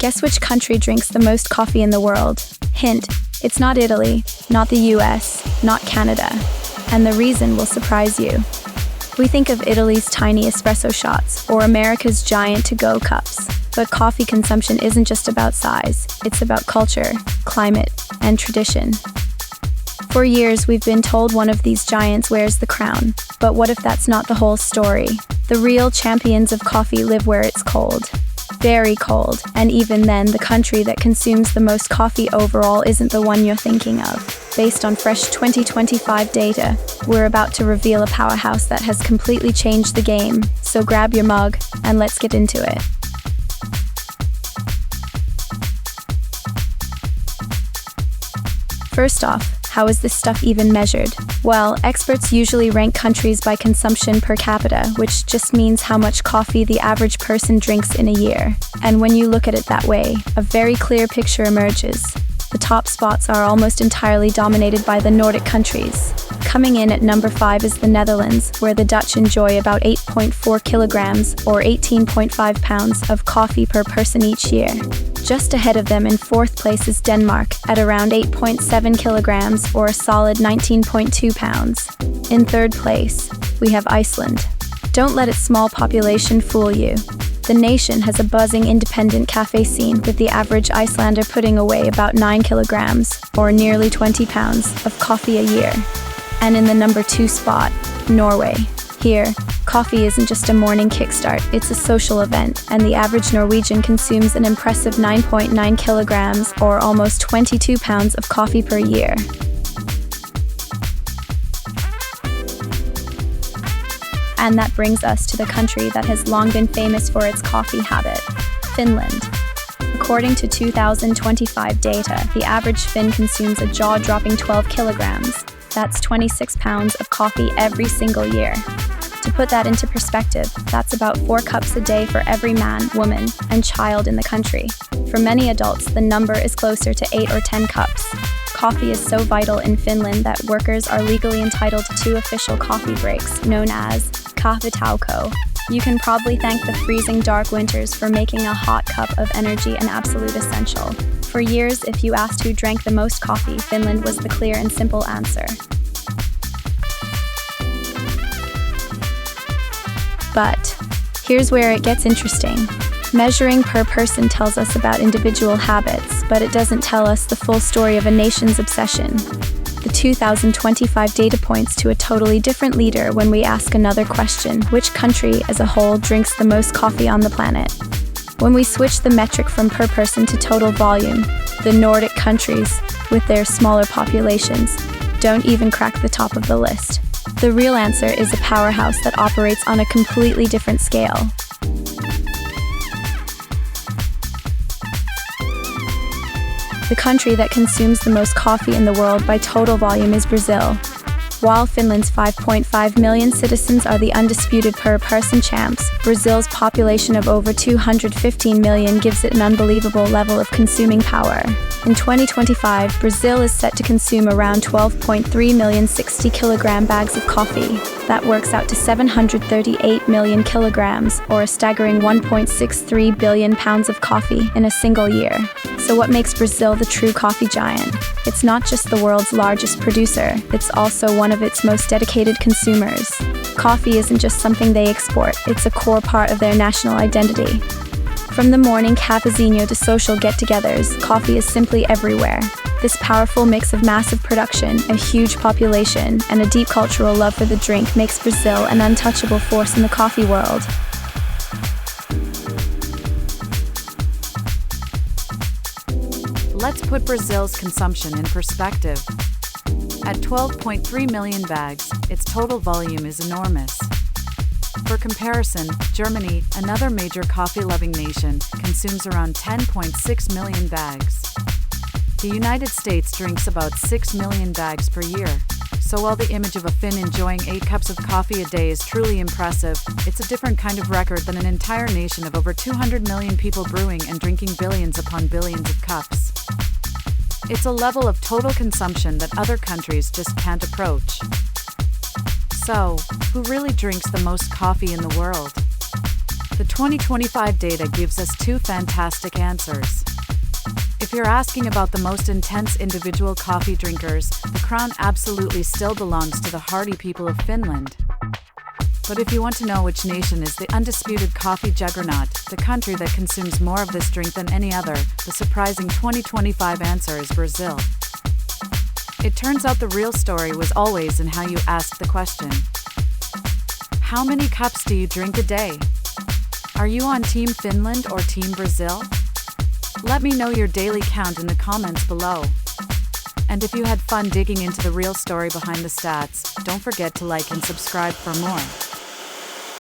Guess which country drinks the most coffee in the world? Hint, it's not Italy, not the US, not Canada. And the reason will surprise you. We think of Italy's tiny espresso shots or America's giant to-go cups. But coffee consumption isn't just about size, it's about culture, climate, and tradition. For years, we've been told one of these giants wears the crown. But what if that's not the whole story? The real champions of coffee live where it's cold. Very cold, and even then, the country that consumes the most coffee overall isn't the one you're thinking of. Based on fresh 2025 data, we're about to reveal a powerhouse that has completely changed the game. So grab your mug, and let's get into it. First off, how is this stuff even measured? Well, experts usually rank countries by consumption per capita, which just means how much coffee the average person drinks in a year. And when you look at it that way, a very clear picture emerges. The top spots are almost entirely dominated by the Nordic countries. Coming in at number 5 is the Netherlands, where the Dutch enjoy about 8.4 kilograms or 18.5 pounds of coffee per person each year. Just ahead of them in 4th place is Denmark at around 8.7 kilograms or a solid 19.2 pounds. In 3rd place, we have Iceland. Don't let its small population fool you. The nation has a buzzing independent cafe scene, with the average Icelander putting away about 9 kilograms or nearly 20 pounds of coffee a year. And in the number 2 spot, Norway. Here, coffee isn't just a morning kickstart, it's a social event, and the average Norwegian consumes an impressive 9.9 kilograms or almost 22 pounds of coffee per year. And that brings us to the country that has long been famous for its coffee habit, Finland. According to 2025 data, the average Finn consumes a jaw-dropping 12 kilograms. That's 26 pounds of coffee every single year. To put that into perspective, that's about 4 cups a day for every man, woman, and child in the country. For many adults, the number is closer to 8 or 10 cups. Coffee is so vital in Finland that workers are legally entitled to 2 official coffee breaks, known as kahvitauko. You can probably thank the freezing dark winters for making a hot cup of energy an absolute essential. For years, if you asked who drank the most coffee, Finland was the clear and simple answer. But here's where it gets interesting. Measuring per person tells us about individual habits, but it doesn't tell us the full story of a nation's obsession. The 2025 data points to a totally different leader when we ask another question: which country as a whole drinks the most coffee on the planet? When we switch the metric from per person to total volume, the Nordic countries, with their smaller populations, don't even crack the top of the list. The real answer is a powerhouse that operates on a completely different scale. The country that consumes the most coffee in the world by total volume is Brazil. While Finland's 5.5 million citizens are the undisputed per-person champs, Brazil's population of over 215 million gives it an unbelievable level of consuming power. In 2025, Brazil is set to consume around 12.3 million 60-kilogram bags of coffee. That works out to 738 million kilograms, or a staggering 1.63 billion pounds of coffee in a single year. So what makes Brazil the true coffee giant? It's not just the world's largest producer, it's also one of its most dedicated consumers. Coffee isn't just something they export, it's a core part of their national identity. From the morning cafezinho to social get-togethers, coffee is simply everywhere. This powerful mix of massive production, a huge population, and a deep cultural love for the drink makes Brazil an untouchable force in the coffee world. Let's put Brazil's consumption in perspective. At 12.3 million bags, its total volume is enormous. For comparison, Germany, another major coffee-loving nation, consumes around 10.6 million bags. The United States drinks about 6 million bags per year. So while the image of a Finn enjoying 8 cups of coffee a day is truly impressive, it's a different kind of record than an entire nation of over 200 million people brewing and drinking billions upon billions of cups. It's a level of total consumption that other countries just can't approach. So, who really drinks the most coffee in the world? The The 2025 data gives us two fantastic answers. If you're asking about the most intense individual coffee drinkers, the crown absolutely still belongs to the hardy people of Finland. But if you want to know which nation is the undisputed coffee juggernaut, the country that consumes more of this drink than any other, the surprising 2025 answer is Brazil. It turns out the real story was always in how you asked the question. How many cups do you drink a day? Are you on Team Finland or Team Brazil? Let me know your daily count in the comments below. And if you had fun digging into the real story behind the stats, don't forget to like and subscribe for more.